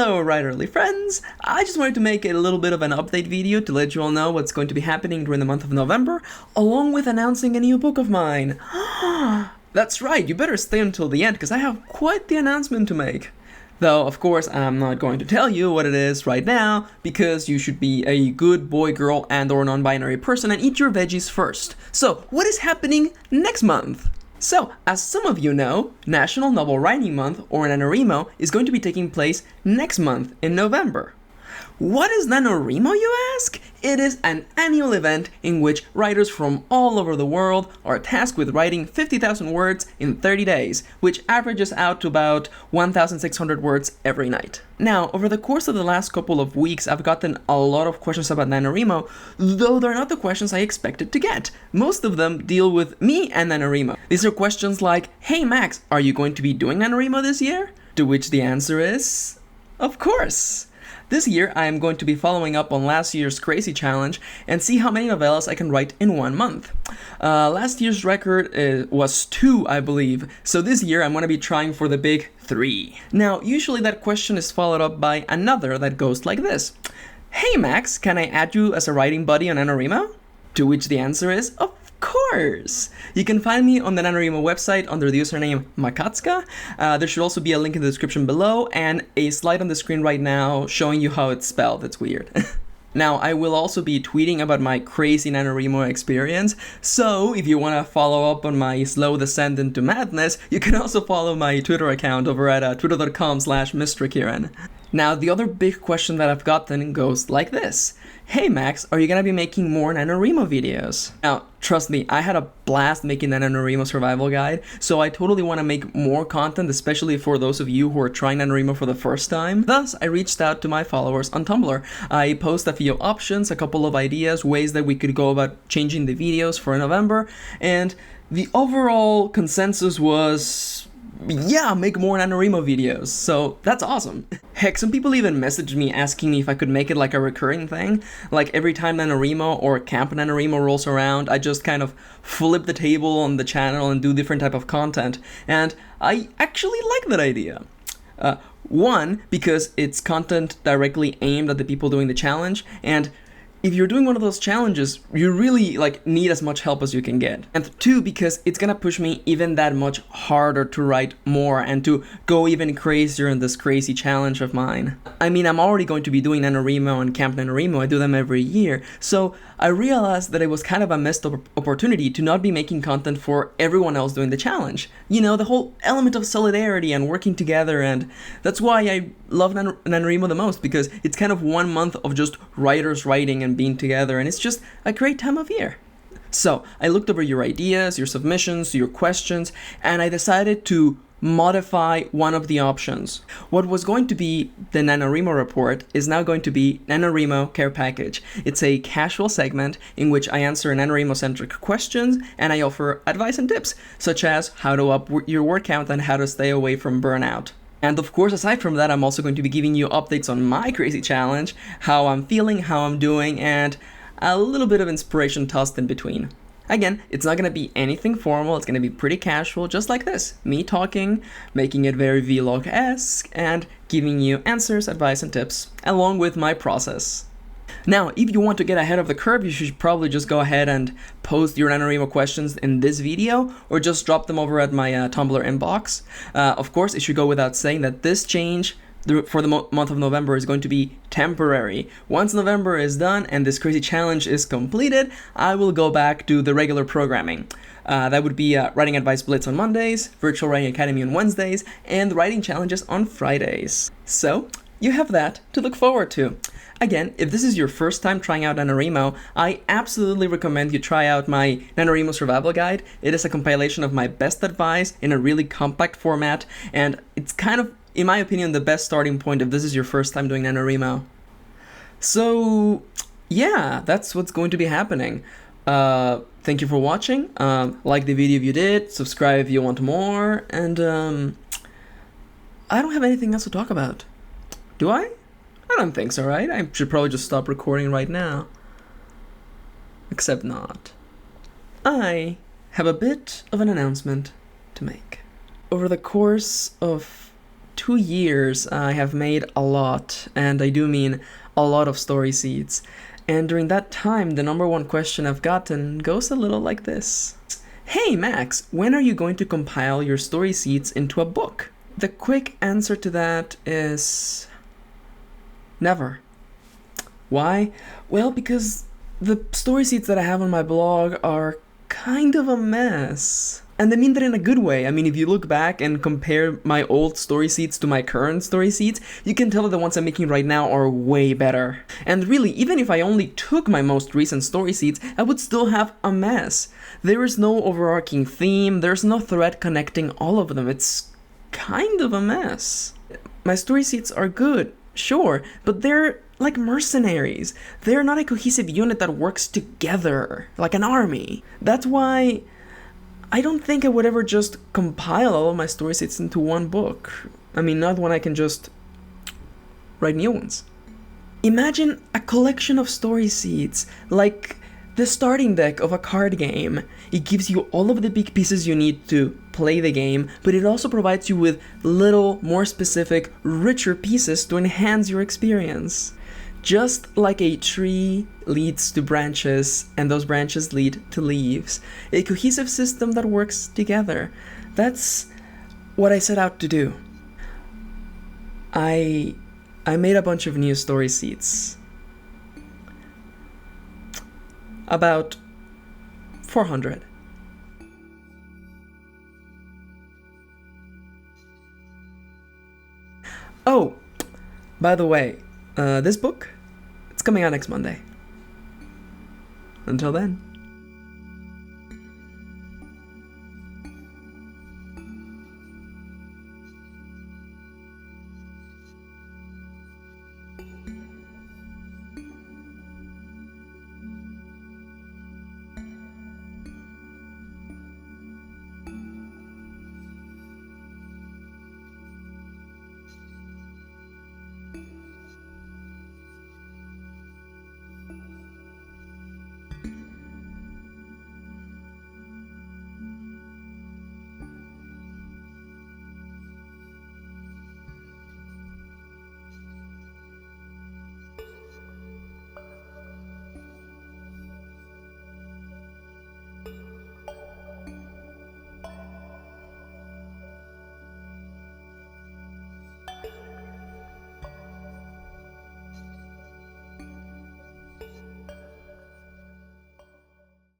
Hello writerly friends! I just wanted to make a little bit of an update video to let you all know what's going to be happening during the month of November, along with announcing a new book of mine. That's right, you better stay until the end because I have quite the announcement to make. Though, of course, I'm not going to tell you what it is right now, because you should be a good boy, girl, and or non-binary person and eat your veggies first. So, what is happening next month? So, as some of you know, National Novel Writing Month, or NaNoWriMo, is going to be taking place next month in November. What is NaNoWriMo, you ask? It is an annual event in which writers from all over the world are tasked with writing 50,000 words in 30 days, which averages out to about 1,600 words every night. Now, over the course of the last couple of weeks, I've gotten a lot of questions about NaNoWriMo, though they're not the questions I expected to get. Most of them deal with me and NaNoWriMo. These are questions like, hey Max, are you going to be doing NaNoWriMo this year? To which the answer is, of course. This year, I am going to be following up on last year's crazy challenge and see how many novellas I can write in 1 month. Last year's record was 2, I believe, so this year I'm going to be trying for the big 3. Now, usually that question is followed up by another that goes like this. Hey Max, can I add you as a writing buddy on NaNoWriMo? To which the answer is, of course! You can find me on the NaNoWriMo website under the username Makatska. There should also be a link in the description below and a slide on the screen right now showing you how it's spelled. It's weird. Now, I will also be tweeting about my crazy NaNoWriMo experience, so if you want to follow up on my slow descent into madness, you can also follow my Twitter account over at twitter.com/MrKieran. Now, the other big question that I've gotten goes like this. Hey Max, are you gonna be making more NaNoWriMo videos? Now, trust me, I had a blast making the NaNoWriMo survival guide, so I totally want to make more content, especially for those of you who are trying NaNoWriMo for the first time. Thus, I reached out to my followers on Tumblr. I posted a few options, a couple of ideas, ways that we could go about changing the videos for November, and the overall consensus was, yeah, make more NaNoWriMo videos, so that's awesome. Heck, some people even messaged me asking me if I could make it like a recurring thing. Like every time NaNoWriMo or Camp NaNoWriMo rolls around, I just kind of flip the table on the channel and do different type of content. And I actually like that idea. One, because it's content directly aimed at the people doing the challenge, and if you're doing one of those challenges, you really need as much help as you can get. And 2, because it's gonna push me even that much harder to write more and to go even crazier in this crazy challenge of mine. I mean, I'm already going to be doing NaNoWriMo and Camp NaNoWriMo. I do them every year. So I realized that it was kind of a missed opportunity to not be making content for everyone else doing the challenge. You know, the whole element of solidarity and working together, and that's why I love NaNoWriMo the most, because it's kind of 1 month of just writers writing and being together, and it's just a great time of year. So I looked over your ideas, your submissions, your questions, and I decided to modify one of the options. What was going to be the NaNoWriMo report is now going to be NaNoWriMo Care Package. It's a casual segment in which I answer NaNoWriMo-centric questions and I offer advice and tips, such as how to up your word count and how to stay away from burnout. And of course, aside from that, I'm also going to be giving you updates on my crazy challenge, how I'm feeling, how I'm doing, and a little bit of inspiration tossed in between. Again, it's not going to be anything formal, it's going to be pretty casual, just like this. Me talking, making it very vlog-esque, and giving you answers, advice, and tips, along with my process. Now, if you want to get ahead of the curve, you should probably just go ahead and post your NaNoWriMo questions in this video, or just drop them over at my Tumblr inbox. Of course, it should go without saying that this change for the month of November is going to be temporary. Once November is done and this crazy challenge is completed, I will go back to the regular programming. That would be Writing Advice Blitz on Mondays, Virtual Writing Academy on Wednesdays, and writing challenges on Fridays. So, you have that to look forward to. Again, if this is your first time trying out NaNoWriMo, I absolutely recommend you try out my NaNoWriMo Survival Guide. It is a compilation of my best advice in a really compact format, and it's kind of, in my opinion, the best starting point if this is your first time doing NaNoWriMo. So, yeah, that's what's going to be happening. Thank you for watching. Like the video if you did, subscribe if you want more, and I don't have anything else to talk about. Do I? I don't think so, right? I should probably just stop recording right now. Except not. I have a bit of an announcement to make. Over the course of 2 years, I have made a lot, and I do mean a lot of story seeds. And during that time, the number one question I've gotten goes a little like this. Hey Max, when are you going to compile your story seeds into a book? The quick answer to that is never. Why? Well, because the story seeds that I have on my blog are kind of a mess. And I mean that in a good way. I mean, if you look back and compare my old story seeds to my current story seeds, you can tell that the ones I'm making right now are way better. And really, even if I only took my most recent story seeds, I would still have a mess. There is no overarching theme, there's no thread connecting all of them. It's kind of a mess. My story seeds are good, sure, but they're like mercenaries. They're not a cohesive unit that works together, like an army. That's why I don't think I would ever just compile all of my story sets into one book. I mean, not when I can just write new ones. Imagine a collection of story seeds, like the starting deck of a card game. It gives you all of the big pieces you need to play the game, but it also provides you with little, more specific, richer pieces to enhance your experience. Just like a tree leads to branches, and those branches lead to leaves. A cohesive system that works together. That's what I set out to do. I made a bunch of new story seeds. About 400. Oh, by the way, this book, it's coming out next Monday. Until then.